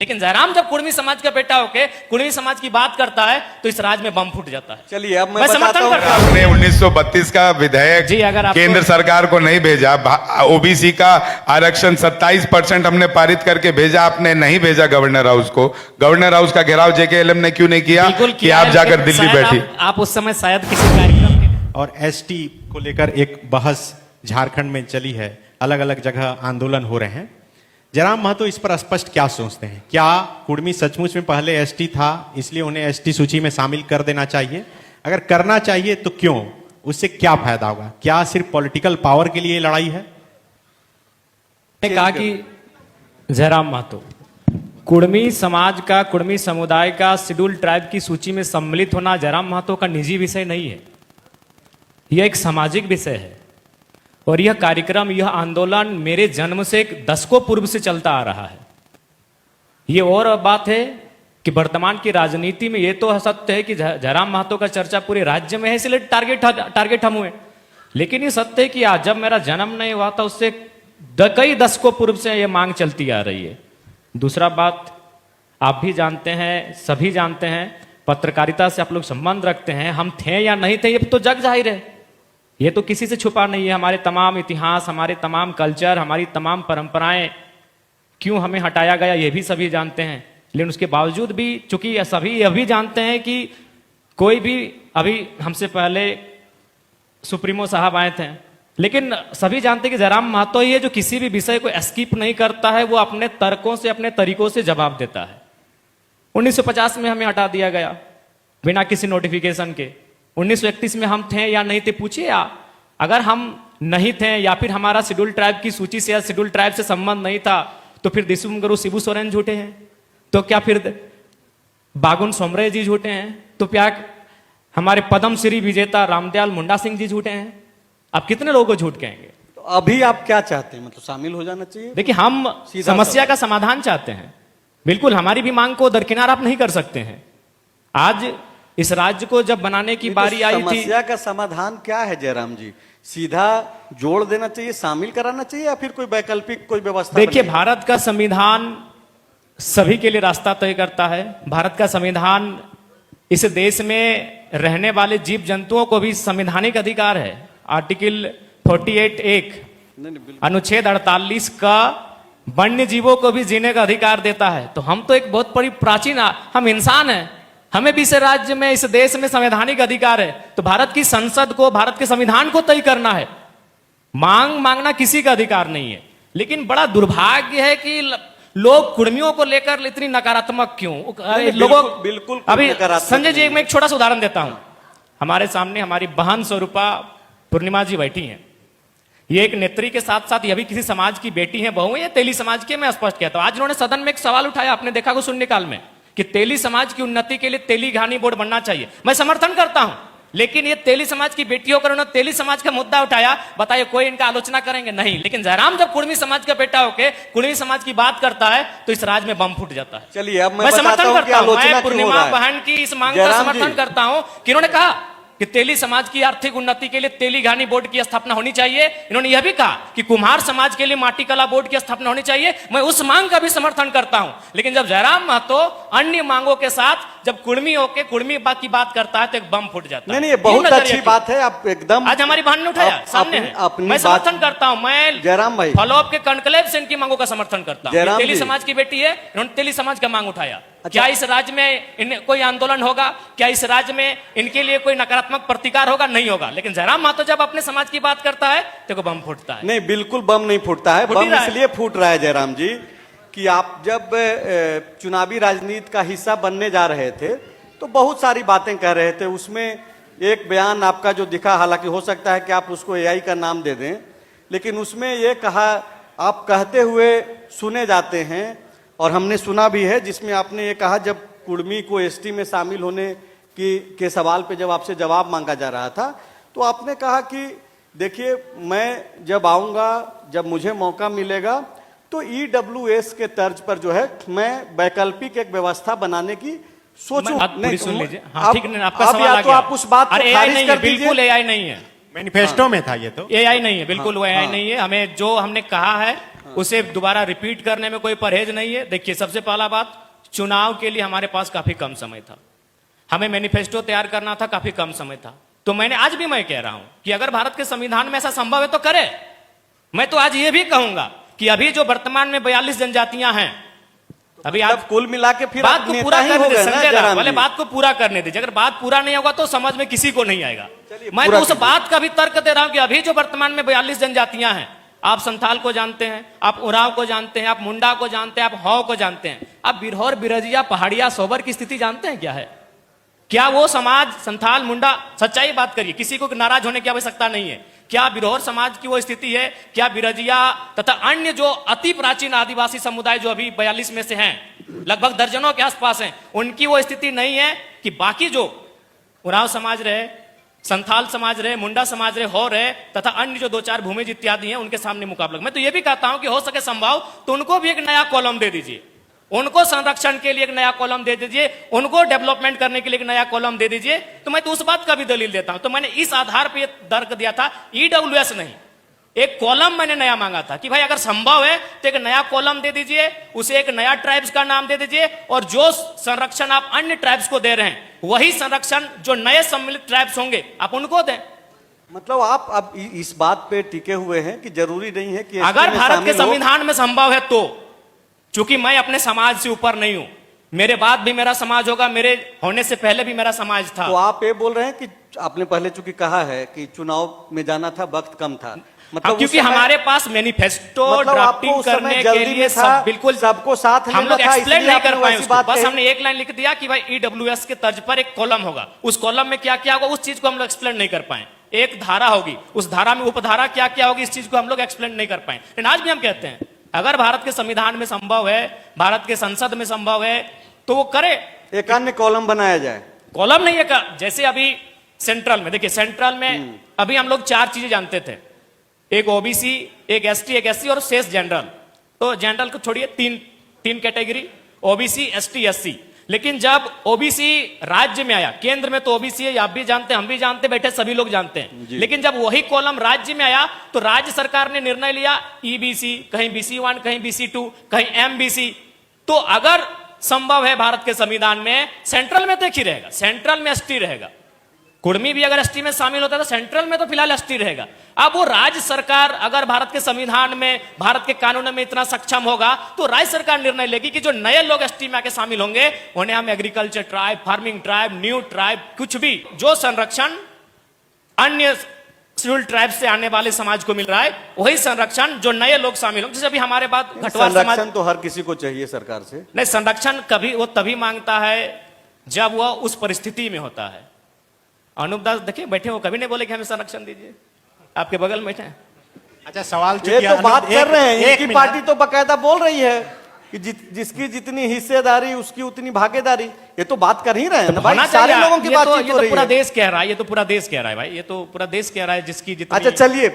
लेकिन जयराम जब कुर्मी समाज का बेटा होके कुर्मी समाज की बात करता है तो इस राज में बम फूट जाता है। चलिए अब मैं समर्थन करता हूं। आपने 1932 का विधेयक जी, अगर आपको केंद्र सरकार को नहीं भेजा, ओबीसी का आरक्षण 27% हमने पारित करके भेजा, आपने नहीं भेजा गवर्नर हाउस को। गवर्नर हाउस का घेराव जेकेएलएम ने क्यों नहीं किया कि आप जाकर दिल्ली बैठी? आप उस समय शायद किसी कार्यक्रम के और एसटी को लेकर एक बहस झारखंड में चली है, अलग अलग जगह आंदोलन हो रहे हैं। जयराम महतो इस पर स्पष्ट क्या सोचते हैं? क्या कुर्मी सचमुच में पहले एसटी था, इसलिए उन्हें एसटी सूची में शामिल कर देना चाहिए? अगर करना चाहिए तो क्यों? उससे क्या फायदा होगा? क्या सिर्फ पॉलिटिकल पावर के लिए लड़ाई है? ने कहा कि जयराम महतो कुर्मी समाज का, कुर्मी समुदाय का शेड्यूल ट्राइब की सूची में सम्मिलित होना जयराम महतो का निजी विषय नहीं है, यह एक सामाजिक विषय है। और यह कार्यक्रम, यह आंदोलन मेरे जन्म से दशकों पूर्व से चलता आ रहा है। यह और बात है कि वर्तमान की राजनीति में यह तो सत्य है कि जयराम महतो का चर्चा पूरे राज्य में है, इसलिए टारगेट हम हुए। लेकिन यह सत्य है कि आज जब मेरा जन्म नहीं हुआ था उससे कई दशकों पूर्व से यह मांग चलती आ रही है। दूसरा बात, आप भी जानते हैं, सभी जानते हैं, पत्रकारिता से आप लोग संबंध रखते हैं। हम थे या नहीं थे ये तो जग जाहिर है, ये तो किसी से छुपा नहीं है। हमारे तमाम इतिहास, हमारे तमाम कल्चर, हमारी तमाम परंपराएं क्यों हमें हटाया गया ये भी सभी जानते हैं। लेकिन उसके बावजूद भी, चूंकि सभी यह भी जानते हैं कि कोई भी, अभी हमसे पहले सुप्रीमो साहब आए थे, लेकिन सभी जानते हैं कि जयराम महतो ही है जो किसी भी विषय को स्किप नहीं करता है, वो अपने तर्कों से, अपने तरीकों से जवाब देता है। 1950 में हमें हटा दिया गया बिना किसी नोटिफिकेशन के। 1931 में हम थे या नहीं थे, पूछिए आप। अगर हम नहीं थे या फिर हमारा शेड्यूल ट्राइब की सूची से या शेड्यूल ट्राइब से संबंध नहीं था तो फिर दिसुम गुरु शिबू सोरेन झूठे हैं, तो क्या फिर बागुन सोमरे जी झूठे हैं, तो क्या हमारे पद्म श्री विजेता रामदयाल मुंडा सिंह जी झूठे हैं? आप कितने लोगों को झूठ कहेंगे? तो अभी आप क्या चाहते हैं? मतलब शामिल हो जाना चाहिए? देखिए, हम समस्या का समाधान चाहते हैं। बिल्कुल, हमारी भी मांग को दरकिनार आप नहीं कर सकते हैं। आज इस राज्य को जब बनाने की बारी आई थी, समस्या का समाधान क्या है जयराम जी? सीधा जोड़ देना चाहिए, शामिल कराना चाहिए, या फिर कोई वैकल्पिक कोई व्यवस्था? देखिए, भारत का संविधान सभी के लिए रास्ता तय करता है। भारत का संविधान, इस देश में रहने वाले जीव जंतुओं को भी संवैधानिक अधिकार है। आर्टिकल 48(1) अनुच्छेद 48 का वन्य जीवों को भी जीने का अधिकार देता है। तो हम तो एक बहुत बड़ी प्राचीन, हम इंसान हैं, हमें भी इस राज्य में, इस देश में संवैधानिक अधिकार है। तो भारत की संसद को, भारत के संविधान को तय करना है। मांगना किसी का अधिकार नहीं है। लेकिन बड़ा दुर्भाग्य है कि लोग कुर्मियों को लेकर इतनी नकारात्मक क्यों? लोगों बिल्कुल अभी संजय जी, मैं एक छोटा सा उदाहरण देता हूं। हमारे सामने हमारी बहन स्वरूपा पूर्णिमा जी बैठी हैं। ये एक नेत्री के साथ साथ ये भी किसी समाज की बेटी है, बहू है, तेली समाज के। मैं स्पष्ट कहता हूं, आज उन्होंने सदन में एक सवाल उठाया, आपने देखा को शून्यकाल में, कि तेली समाज की उन्नति के लिए तेली घानी बोर्ड बनना चाहिए। मैं समर्थन करता हूं, लेकिन ये तेली समाज की बेटी होकर उन्होंने तेली समाज का मुद्दा उठाया। बताइए, कोई इनका आलोचना करेंगे? नहीं। लेकिन जयराम जब कुर्मी समाज का बेटा होके कुर्मी समाज की बात करता है तो इस राज में बम फूट जाता है। चलिए, अब मैं समर्थन करता हूं, मैं पूर्णिमा है। बहन की इस मांग का समर्थन करता हूं कि इन्होंने कहा कि तेली समाज की आर्थिक उन्नति के लिए तेली घानी बोर्ड की स्थापना होनी चाहिए। इन्होंने यह भी कहा कि कुम्हार समाज के लिए माटी कला बोर्ड की स्थापना होनी चाहिए। मैं उस मांग का भी समर्थन करता हूं। लेकिन जब जयराम महतो अन्य मांगों के साथ जब कुर्मी होके कुर्मी की बात करता है तो एक बम फूट जाता है। नहीं, ये बहुत अच्छी बात है। आप एकदम, आज हमारी बहन ने उठाया, सामने है। मैं समर्थन करता हूं, मैं जयराम भाई फॉलोअप के कॉन्क्लेव से इनकी मांगों का समर्थन करता हूं। तेली समाज की बेटी है, इन्होंने तेली समाज का मांग उठाया। क्या इस राज्य में कोई आंदोलन होगा? क्या इस राज्य में इनके लिए कोई नकारात्मक प्रतिकार होगा? नहीं होगा। लेकिन जयराम महतो जब अपने समाज की बात करता है तो बम फूटता है। नहीं, बिल्कुल बम नहीं फूटता है। बम इसलिए फूट रहा है जयराम जी कि आप जब चुनावी राजनीति का हिस्सा बनने जा रहे थे तो बहुत सारी बातें कह रहे थे। उसमें एक बयान आपका जो दिखा, हालांकि हो सकता है कि आप उसको एआई का नाम दे दें, लेकिन उसमें ये कहा, आप कहते हुए सुने जाते हैं और हमने सुना भी है, जिसमें आपने ये कहा, जब कुर्मी को एसटी में शामिल होने के सवाल पे जब आपसे जवाब मांगा जा रहा था तो आपने कहा कि देखिए, मैं जब आऊंगा, जब मुझे मौका मिलेगा तो ईडब्ल्यूएस के तर्ज पर जो है मैं वैकल्पिक एक व्यवस्था बनाने की सोचूं। नहीं, सुन लीजिए। हाँ, ठीक है, आपका सवाल आ तो गया। आप उस बात को खारिज कर दीजिए। बिल्कुल एआई नहीं है, मैनिफेस्टो में था ये तो। एआई नहीं है, बिल्कुल वो एआई नहीं है। हमें जो हमने कहा है उसे दोबारा रिपीट करने में कोई परहेज नहीं है। देखिए, सबसे पहला बात, चुनाव के लिए हमारे पास काफी कम समय था, हमें मैनिफेस्टो तैयार करना था, काफी कम समय था। तो मैंने आज भी मैं कह रहा हूं कि अगर भारत के संविधान में ऐसा संभव है तो करे। मैं तो आज ये भी कहूंगा कि अभी जो वर्तमान में 42 जनजातियां हैं, अभी आप कुल मिला के फिर बात आप को नेता पूरा ही करने हो दे, गए ना संजय जयराम राव वाले जी। बात को पूरा करने दीजिए। अगर बात पूरा नहीं होगा तो समझ में किसी को नहीं आएगा। मैं पूरा तो उस कीजिए। बात का भी तर्क दे रहा हूं कि अभी जो वर्तमान में 42 जनजातियां हैं, आप संथाल को जानते हैं, आप उरांव को जानते हैं, आप मुंडा को जानते हैं, आप हौ को जानते हैं, आप बिरहौर, बिरजिया, पहाड़िया, सोबर की स्थिति जानते हैं क्या है? क्या वो समाज संथाल, मुंडा, सच्चाई बात करिए, किसी को नाराज होने की आवश्यकता नहीं है। क्या बिरहौर समाज की वो स्थिति है? क्या बिरजिया तथा अन्य जो अति प्राचीन आदिवासी समुदाय जो अभी 42 में से हैं, लगभग दर्जनों के आसपास हैं, उनकी वो स्थिति नहीं है कि बाकी जो उरांव समाज रहे, संथाल समाज रहे, मुंडा समाज रहे, हो रहे तथा अन्य जो 2-4 भूमिज इत्यादि हैं, उनके सामने मुकाबला। मैं तो ये भी कहता हूं कि हो सके संभव तो उनको भी एक नया कॉलम दे दीजिए, उनको संरक्षण के लिए एक नया कॉलम दे दीजिए, उनको डेवलपमेंट करने के लिए एक नया कॉलम दे दीजिए। तो मैं तो उस बात का भी दलील देता हूं। तो मैंने इस आधार पर तर्क दिया था, ईडब्ल्यूएस नहीं, एक कॉलम मैंने नया मांगा था कि भाई अगर संभव है तो एक नया कॉलम दे दीजिए, उसे एक नया ट्राइब्स का नाम दे दीजिए, और जो संरक्षण आप अन्य ट्राइब्स को दे रहे हैं वही संरक्षण जो नए सम्मिलित ट्राइब्स होंगे आप उनको दें। मतलब आप अब इस बात पे टिके हुए हैं कि जरूरी नहीं है कि अगर भारत के संविधान में संभव है तो, चूंकि मैं अपने समाज से ऊपर नहीं हूं, मेरे बाद भी मेरा समाज होगा, मेरे होने से पहले भी मेरा समाज था। तो आप ये बोल रहे हैं कि आपने पहले चूंकि कहा है कि चुनाव में जाना था, वक्त कम था, मतलब क्योंकि हमारे पास मैनिफेस्टो मतलब ड्राफ्टिंग करने के लिए सब बिल्कुल सबको साथ हम लोग लेना था, एक्सप्लेन इसलिए नहीं कर आपने पाए वैसी उसको। बात बस कही। हमने एक लाइन लिख दिया कि भाई ईडब्ल्यूएस के तर्ज पर एक कॉलम होगा, उस कॉलम में क्या क्या होगा उस चीज को हम लोग एक्सप्लेन नहीं कर पाए। एक धारा होगी, उस धारा में उपधारा क्या क्या होगी इस चीज को हम लोग एक्सप्लेन नहीं कर पाए। लेकिन आज भी हम कहते हैं अगर भारत के संविधान में संभव है, भारत के संसद में संभव है तो वो करे, एक अन्य कॉलम बनाया जाए। कॉलम नहीं है। जैसे अभी सेंट्रल में देखिए, सेंट्रल में अभी हम लोग 4 चीजें जानते थे, एक ओबीसी, एक एसटी, एक एससी और शेष जनरल। तो जनरल को छोड़िए, तीन कैटेगरी, ओबीसी, एसटी, एससी। लेकिन जब ओबीसी राज्य में आया, केंद्र में तो ओबीसी है, आप भी जानते हैं, हम भी जानते, बैठे सभी लोग जानते हैं, लेकिन जब वही कॉलम राज्य में आया तो राज्य सरकार ने निर्णय लिया ईबीसी, कहीं BC1, कहीं BC2, कहीं MBC। तो अगर संभव है भारत के संविधान में, सेंट्रल में तो एक ही रहेगा, सेंट्रल में एसटी रहेगा। कुर्मी भी अगर एसटी में शामिल होता है तो सेंट्रल में तो फिलहाल एसटी रहेगा। अब वो राज्य सरकार अगर भारत के संविधान में, भारत के कानून में इतना सक्षम होगा तो राज्य सरकार निर्णय लेगी कि जो नए लोग एसटी में आके शामिल होंगे उन्हें हम agriculture tribe, farming tribe, new tribe, कुछ भी जो संरक्षण अन्य शेड्यूल्ड ट्राइब से आने वाले समाज को मिल रहा है वही संरक्षण जो नए लोग शामिल होंगे। जैसे अभी हमारे पास घटवार समाज, संरक्षण तो हर किसी को चाहिए सरकार से। नहीं, संरक्षण कभी वो तभी मांगता है जब वह उस परिस्थिति में होता है। अनूप दास देखिए बैठे, वो कभी नहीं बोले कि हमें संरक्षण दीजिए, आपके बगल में बैठे हैं। अच्छा, सवाल ये चूंकि तो बात कर रहे हैं, एक इनकी मिनट। पार्टी तो बकायदा बोल रही है कि जिसकी जितनी हिस्सेदारी उसकी उतनी भागीदारी। ये तो बात कर ही रहे हैं ना भाई, होना सारे चाहिए। लोगों की ये बातचीत तो हो रही पूरा है। देश कह रहा है, ये तो पूरा देश कह रहा है भाई, ये तो पूरा देश कह रहा है जिसकी जितनी। अच्छा चलिए।